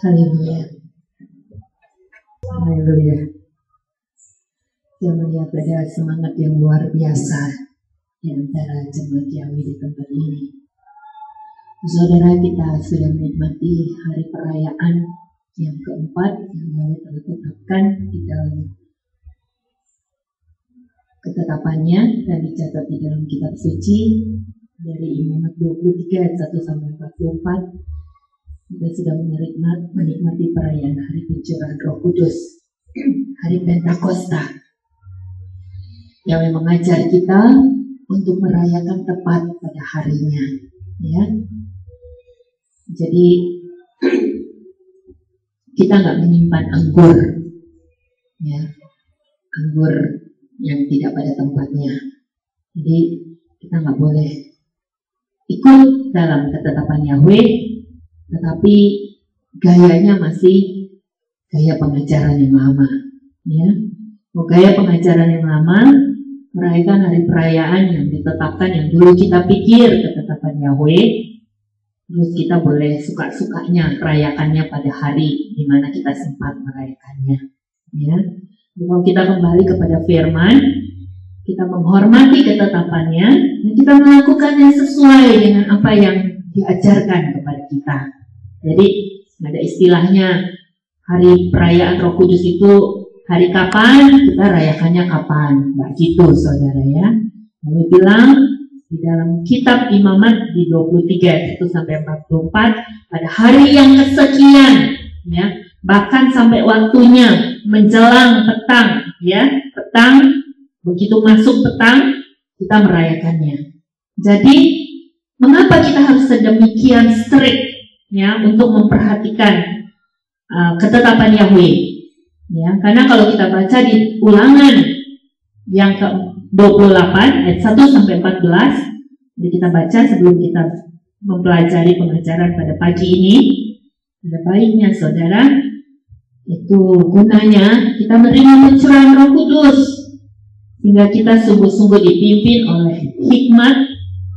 Haleluya. Haleluya. Saya melihat ada semangat yang luar biasa di antara jemaat Yahweh di tempat ini. Saudara, kita sudah menikmati hari perayaan yang keempat yang Yahweh telah tetapkan di dalam ketetapannya dan dicatat di dalam kitab suci dari Imamat 23 ayat 1 sampai 44. Kita sudah menikmati perayaan hari pencurahan Roh Kudus, hari Pentakosta, yang mengajar kita untuk merayakan tepat pada harinya, ya. Jadi kita nggak menyimpan anggur, ya, anggur yang tidak pada tempatnya. Jadi kita nggak boleh ikut dalam ketetapan Yahweh, tetapi gayanya masih gaya pengajaran yang lama, ya. Gaya pengajaran yang lama, merayakan hari perayaan yang ditetapkan yang dulu kita pikir ketetapan Yahweh, terus kita boleh suka-sukanya merayakannya pada hari di mana kita sempat merayakannya, ya. Kalau kita kembali kepada firman, kita menghormati ketetapannya dan kita melakukannya sesuai dengan apa yang diajarkan kepada kita. Jadi ada istilahnya hari perayaan Roh Kudus itu hari kapan, kita rayakannya kapan. Nggak gitu, saudara, ya. Kami bilang di dalam kitab Imamat di 23 1 sampai 44, pada hari yang kesekian, ya, bahkan sampai waktunya menjelang petang, ya, petang, begitu masuk petang kita merayakannya. Jadi mengapa kita harus sedemikian strict, ya, untuk memperhatikan ketetapan Yahweh, ya? Karena kalau kita baca di Ulangan yang ke-28 ayat 1 sampai 14, jadi kita baca sebelum kita mempelajari pengajaran pada pagi ini, ada baiknya saudara, itu gunanya kita menerima pencurahan Roh Kudus sehingga kita sungguh-sungguh dipimpin oleh hikmat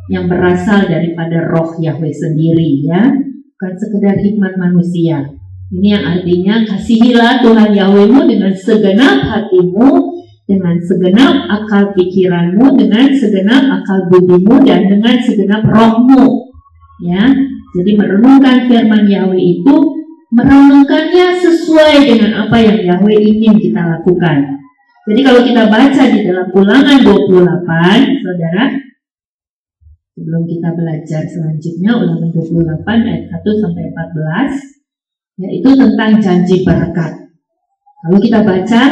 yang berasal daripada Roh Yahweh sendiri, ya, bukan sekedar hikmat manusia. Ini yang artinya kasihilah Tuhan Yahwehmu dengan segenap hatimu, dengan segenap akal pikiranmu, dengan segenap akal budimu, dan dengan segenap rohmu, ya. Jadi merenungkan firman Yahweh itu, merenungkannya sesuai dengan apa yang Yahweh ingin kita lakukan. Jadi kalau kita baca di dalam Ulangan 28, saudara, sebelum kita belajar selanjutnya, Ulangan 28 ayat 1 sampai 14, yaitu tentang janji berkat. Kalau kita baca,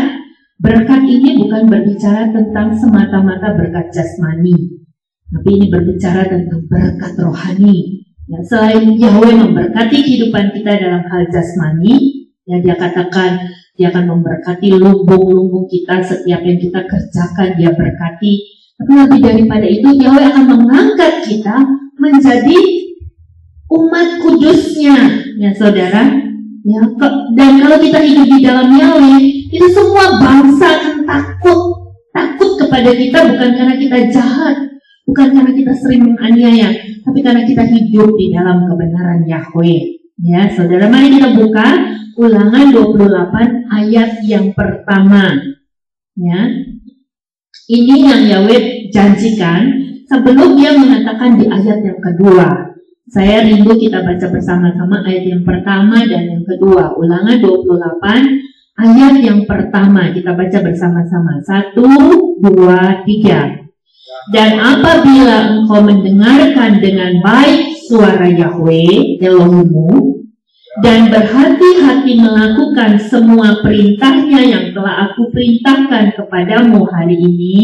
berkat ini bukan berbicara tentang semata-mata berkat jasmani, tapi ini berbicara tentang berkat rohani. Ya, selain Yahweh memberkati kehidupan kita dalam hal jasmani, ya, dia katakan dia akan memberkati lumbung-lumbung kita, setiap yang kita kerjakan dia berkati. Tapi lebih daripada itu, Yahweh akan mengangkat kita menjadi umat kudusnya, ya saudara. Ya, dan kalau kita hidup di dalam Yahweh, itu semua bangsa akan takut kepada kita, bukan karena kita jahat, bukan karena kita sering menganiaya, tapi karena kita hidup di dalam kebenaran Yahweh. Ya, saudara, mari kita buka Ulangan 28 ayat yang pertama. Ya, ini yang Yahweh janjikan sebelum dia mengatakan di ayat yang kedua. Saya rindu kita baca bersama-sama ayat yang pertama dan yang kedua. Ulangan 28 ayat yang pertama, kita baca bersama-sama. 1, 2, 3. Dan apabila engkau mendengarkan dengan baik suara Yahweh Elohimmu dan berhati-hati melakukan semua perintahnya yang telah aku perintahkan kepadamu hari ini,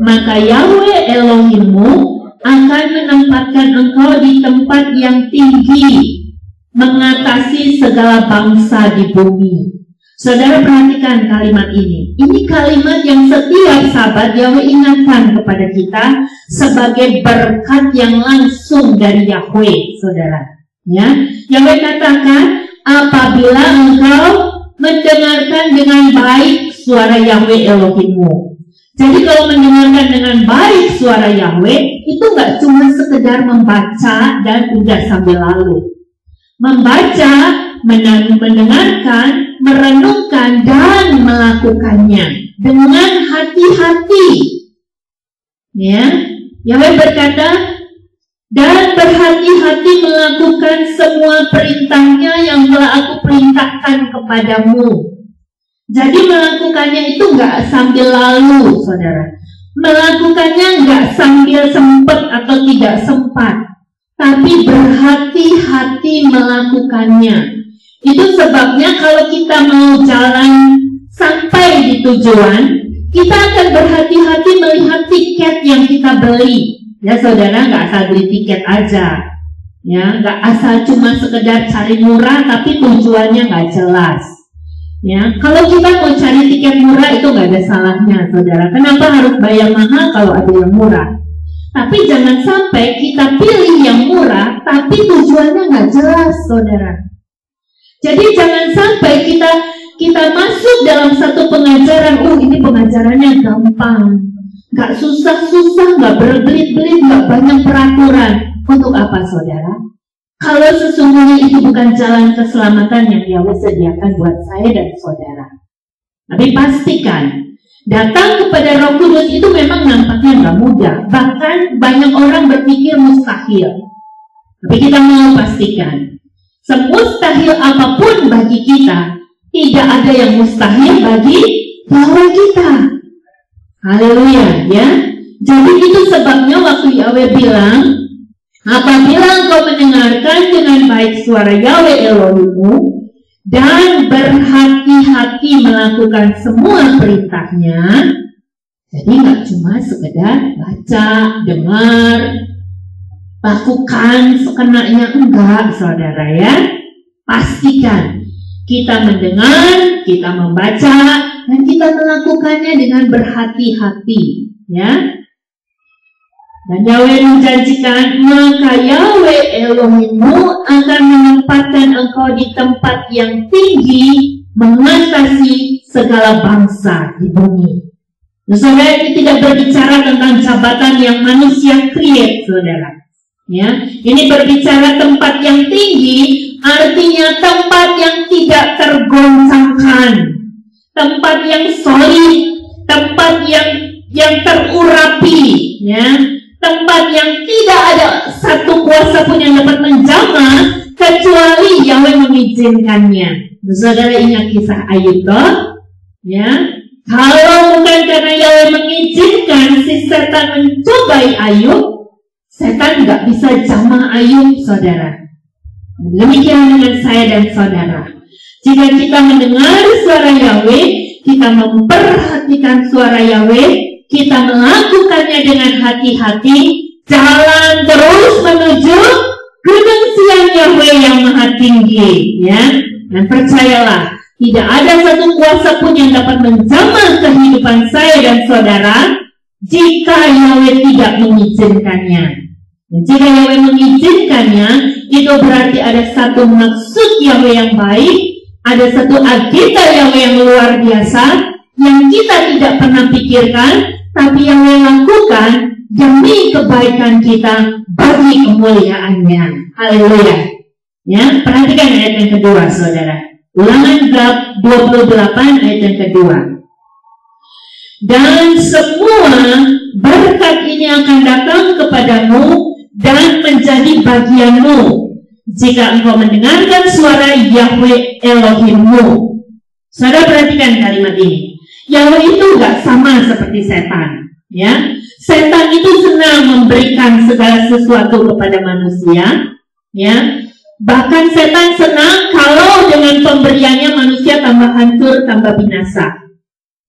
maka Yahweh Elohimmu akan menempatkan engkau di tempat yang tinggi, mengatasi segala bangsa di bumi. Saudara, perhatikan kalimat ini. Ini kalimat yang setiap sahabat Yahweh ingatkan kepada kita sebagai berkat yang langsung dari Yahweh, saudara. Ya, Yahweh katakan, apabila engkau mendengarkan dengan baik suara Yahweh Elohimmu. Jadi kalau mendengarkan dengan baik suara Yahweh, itu nggak cuma sekedar membaca dan udah sambil lalu. Membaca mendengarkan, merenungkan, dan melakukannya dengan hati-hati. Ya, Yahweh berkata, dan berhati-hati melakukan semua perintahnya yang telah aku perintahkan kepadamu. Jadi melakukannya itu nggak sambil lalu, saudara. Melakukannya nggak sambil sempat atau tidak sempat, tapi berhati-hati melakukannya. Itu sebabnya kalau kita mau jalan sampai di tujuan, kita akan berhati-hati melihat tiket yang kita beli. Ya saudara, nggak asal beli tiket aja. Ya, nggak asal cuma sekedar cari murah tapi tujuannya nggak jelas. Ya, kalau kita mau cari tiket murah itu nggak ada salahnya, saudara. Kenapa harus bayar mahal kalau ada yang murah? Tapi jangan sampai kita pilih yang murah, tapi tujuannya nggak jelas, saudara. Jadi jangan sampai kita masuk dalam satu pengajaran, ini pengajarannya gampang, nggak susah-susah, nggak berbelit-belit, nggak banyak peraturan. Untuk apa, saudara? Kalau sesungguhnya itu bukan jalan keselamatan yang Yahweh sediakan buat saya dan saudara. Tapi pastikan, datang kepada Roh Kudus itu memang nampaknya nggak mudah. Bahkan banyak orang berpikir mustahil. Tapi kita mau pastikan, semustahil apapun bagi kita, tidak ada yang mustahil bagi Yahweh kita. Haleluya, ya. Jadi itu sebabnya waktu Yahweh bilang, apabila engkau mendengarkan dengan baik suara Yahweh Elohimmu dan berhati-hati melakukan semua perintahnya, jadi nggak cuma sekedar baca, dengar, lakukan sekenanya, enggak, saudara ya. Pastikan kita mendengar, kita membaca, dan kita melakukannya dengan berhati-hati, ya. Dan Yahweh menjanjikan, maka Yahweh Elohimmu akan menempatkan engkau di tempat yang tinggi, mengatasi segala bangsa di bumi. Nah, saudara, ini tidak berbicara tentang jabatan yang manusia create, saudara. Ya, ini berbicara tempat yang tinggi, artinya tempat yang tidak tergoncangkan, tempat yang solid, tempat yang terurapi, ya. Tempat yang tidak ada satu kuasa pun yang dapat menjamah kecuali Yahweh mengizinkannya. Saudara ingat kisah Ayub toh? Ya. Kalau bukan karena Yahweh mengizinkan si setan mencobai Ayub, setan nggak bisa jamah Ayub, saudara. Demikian dengan saya dan saudara. Jika kita mendengar suara Yahweh, kita memperhatikan suara Yahweh, kita melakukannya dengan hati-hati, jalan terus menuju gunung Sion Yahweh yang maha tinggi, ya. Dan percayalah, tidak ada satu kuasa pun yang dapat menjamah kehidupan saya dan saudara jika Yahweh tidak mengizinkannya. Dan jika Yahweh mengizinkannya, itu berarti ada satu maksud Yahweh yang baik, ada satu agenda Yahweh yang luar biasa yang kita tidak pernah pikirkan, tapi yang lakukan demi kebaikan kita bagi kemuliaannya. Haleluya. Ya, perhatikan ayat yang kedua, saudara. Ulangan bab 28 ayat yang kedua. Dan semua berkat ini akan datang kepadamu dan menjadi bagianmu jika engkau mendengarkan suara Yahweh Elohimmu. Saudara, perhatikan kalimat ini. Yahweh itu gak sama seperti setan, ya. Setan itu senang memberikan segala sesuatu kepada manusia, ya. Bahkan setan senang kalau dengan pemberiannya manusia tambah hancur, tambah binasa,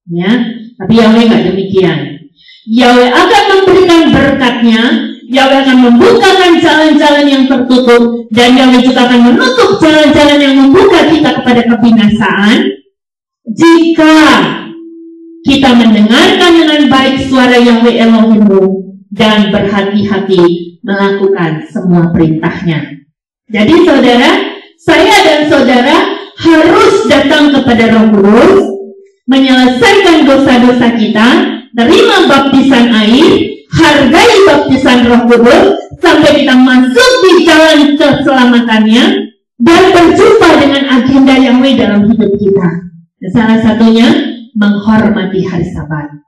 ya. Tapi Yahweh gak demikian. Yahweh akan memberikan berkatnya, Yahweh akan membukakan jalan-jalan yang tertutup, dan Yahweh juga akan menutup jalan-jalan yang membuka kita kepada kebinasaan jika kita mendengarkan dengan baik suara Yahweh Elohimmu dan berhati-hati melakukan semua perintahnya. Jadi saudara, saya dan saudara harus datang kepada Roh Kudus, menyelesaikan dosa-dosa kita, terima baptisan air, hargai baptisan Roh Kudus, sampai kita masuk di jalan keselamatannya, dan berjumpa dengan agenda Yahweh dalam hidup kita. Dan salah satunya menghormati hari Sabat.